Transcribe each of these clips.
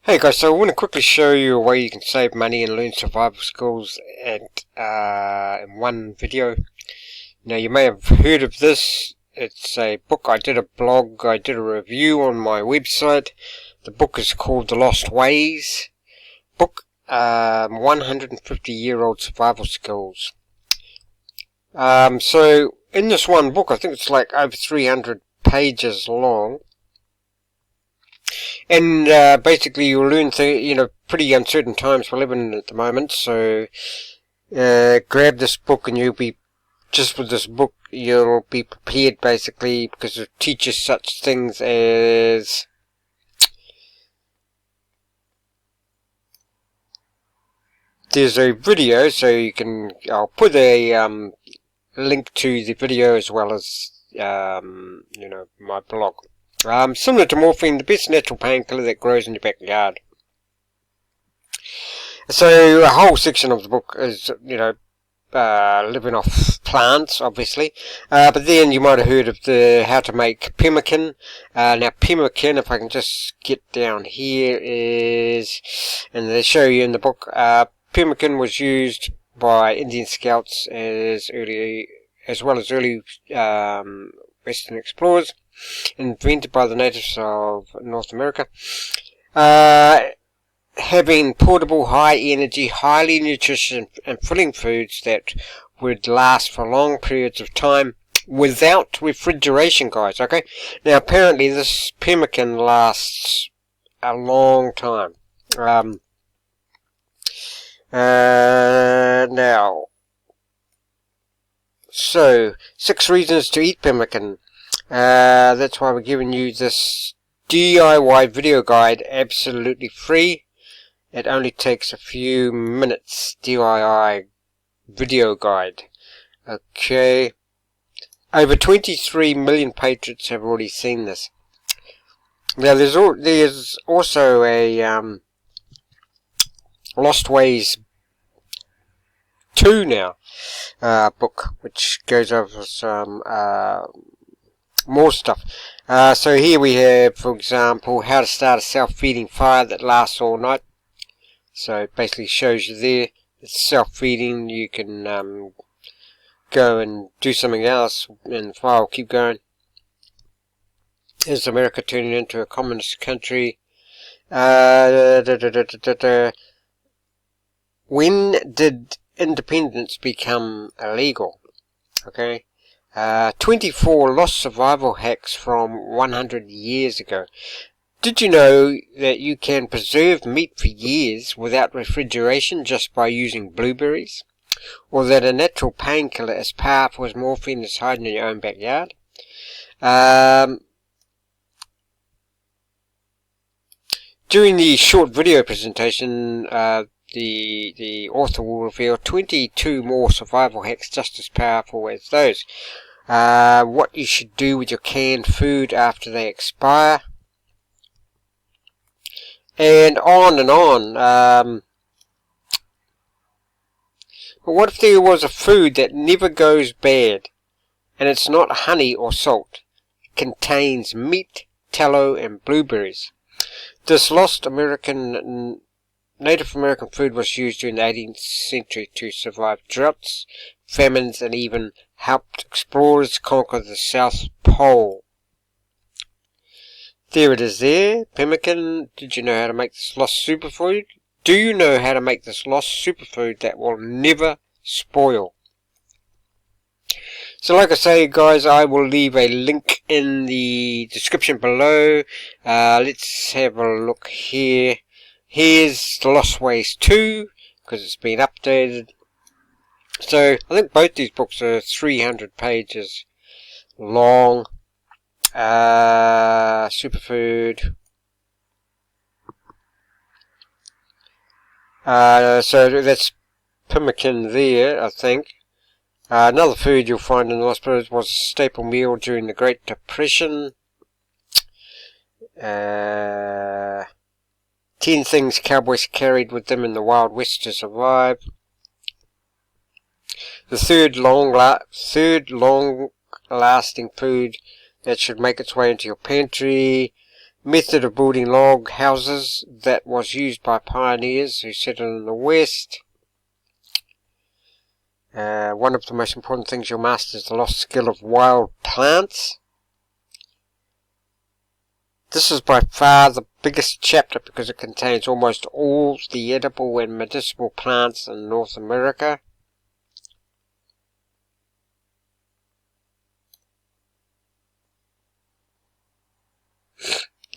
Hey guys, so I want to quickly show you a way you can save money and learn survival skills in one video. Now you may have heard of this. It's a book. I did a blog, I did a review on my website. The book is called The Lost Ways book, 150-year-old survival skills. So in this one book, I think it's like over 300 pages long. And basically you'll learn things, pretty uncertain times we're living in at the moment, so grab this book and you'll be, just with this book, you'll be prepared basically, because it teaches such things as there's a video, so you can, I'll put a link to the video as well as, my blog. Similar to morphine, the best natural painkiller that grows in your backyard. So a whole section of the book is, living off plants, obviously. But then you might have heard of how to make pemmican. Now pemmican, if I can just get down here, and they show you in the book, pemmican was used by Indian scouts as well as early Western explorers, invented by the natives of North America, having portable, high energy, highly nutritious and filling foods that would last for long periods of time without refrigeration, guys. Okay, now apparently this pemmican lasts a long time. Now, so 6 reasons to eat pemmican. That's why we're giving you this DIY video guide absolutely free. It only takes a few minutes. DIY video guide. Okay. Over 23 million patrons have already seen this. Now there's also a Lost Ways 2 now book, which goes over some more stuff. So here we have, for example, how to start a self-feeding fire that lasts all night. So it basically shows you there, it's self-feeding. You can go and do something else and the fire will keep going. Is America turning into a communist country? When did independence become illegal? Okay. 24 lost survival hacks from 100 years ago. Did you know that you can preserve meat for years without refrigeration just by using blueberries? Or that a natural painkiller as powerful as morphine is hiding in your own backyard? During the short video presentation, the author will reveal 22 more survival hacks just as powerful as those. What you should do with your canned food after they expire, and on and on. But what if there was a food that never goes bad, and it's not honey or salt? It contains meat, tallow, and blueberries. This lost Native American food was used during the 18th century to survive droughts, famines, and even helped explorers conquer the South Pole. There it is there, pemmican. Did you know how to make this lost superfood? Do you know how to make this lost superfood that will never spoil? So like I say, guys, I will leave a link in the description below. Let's have a look here. Here's The Lost Ways 2, because it's been updated. So I think both these books are 300 pages long. Superfood. So that's pemmican there, I think. Another food you'll find in the Lost Ways was a staple meal during the Great Depression. 10 things cowboys carried with them in the Wild West to survive. The third long-lasting food that should make its way into your pantry. method of building log houses that was used by pioneers who settled in the West. One of the most important things you'll master is the lost skill of wild plants. This is by far the biggest chapter because it contains almost all the edible and medicinal plants in North America.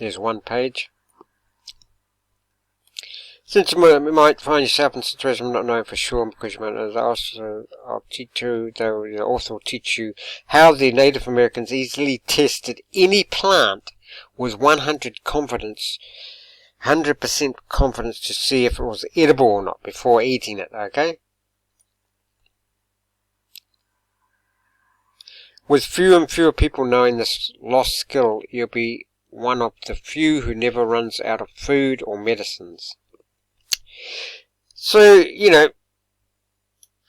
There's one page. Since you might find yourself in a situation not knowing for sure because you might know the author will teach you how the Native Americans easily tested any plant with 100% confidence to see if it was edible or not before eating it, okay? With fewer and fewer people knowing this lost skill, you'll be one of the few who never runs out of food or medicines. So, you know,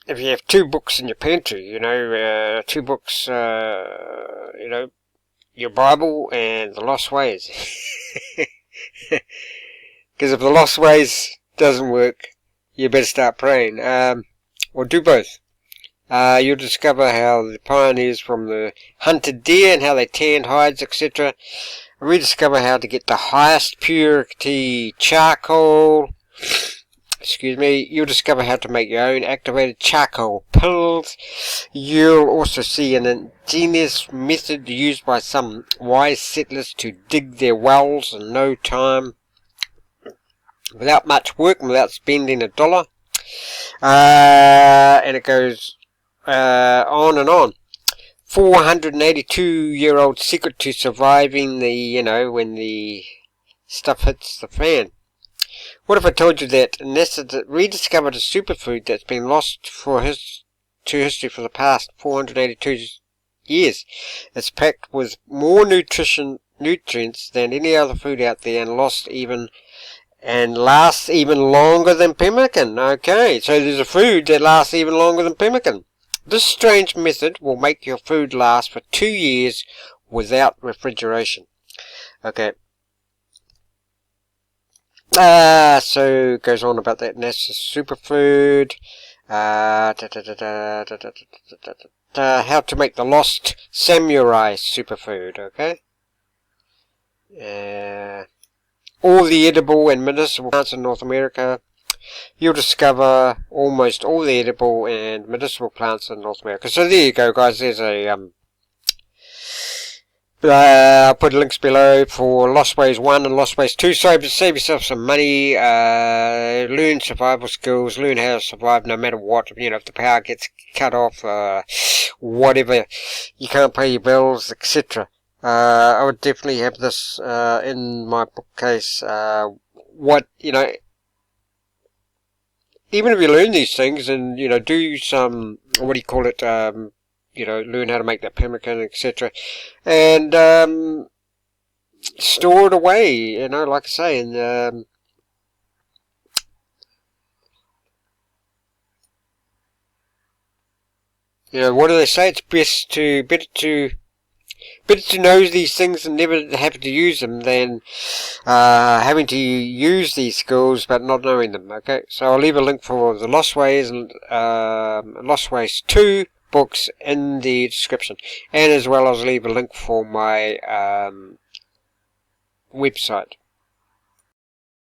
if you have 2 books in your pantry, you know, 2 books, you know, your Bible and the Lost Ways. Because if the Lost Ways doesn't work, you better start praying. Or do both. You'll discover how the pioneers from the hunted deer and how they tanned hides, etc. Rediscover how to get the highest purity charcoal. You'll discover how to make your own activated charcoal pills. You'll also see an ingenious method used by some wise settlers to dig their wells in no time, without much work and without spending a dollar. And it goes on and on. 482-year-old secret to surviving the, you know, when the stuff hits the fan. What if I told you that NASA rediscovered a superfood that's been lost to history for the past 482 years? It's packed with more nutrients than any other food out there and lasts even longer than pemmican. Okay, so there's a food that lasts even longer than pemmican. This strange method will make your food last for 2 years without refrigeration. Okay. So it goes on about that NASA superfood. How to make the lost samurai superfood, okay? All the edible and medicinal plants in North America. You'll discover almost all the edible and medicinal plants in North America. So there you go, guys. There's a I'll put links below for Lost Ways 1 and Lost Ways 2. So save yourself some money, learn survival skills, learn how to survive no matter what. You know, if the power gets cut off, whatever, you can't pay your bills, etc. I would definitely have this in my bookcase. What, you know, even if you learn these things and, you know, do some, what do you call it, you know, learn how to make that pemmican, etc. And store it away, you know, like I say, and you know, what do they say? It's better to know these things and never have to use them than having to use these skills but not knowing them. Okay, so I'll leave a link for the Lost Ways and Lost Ways 2 books in the description, and as well as leave a link for my website.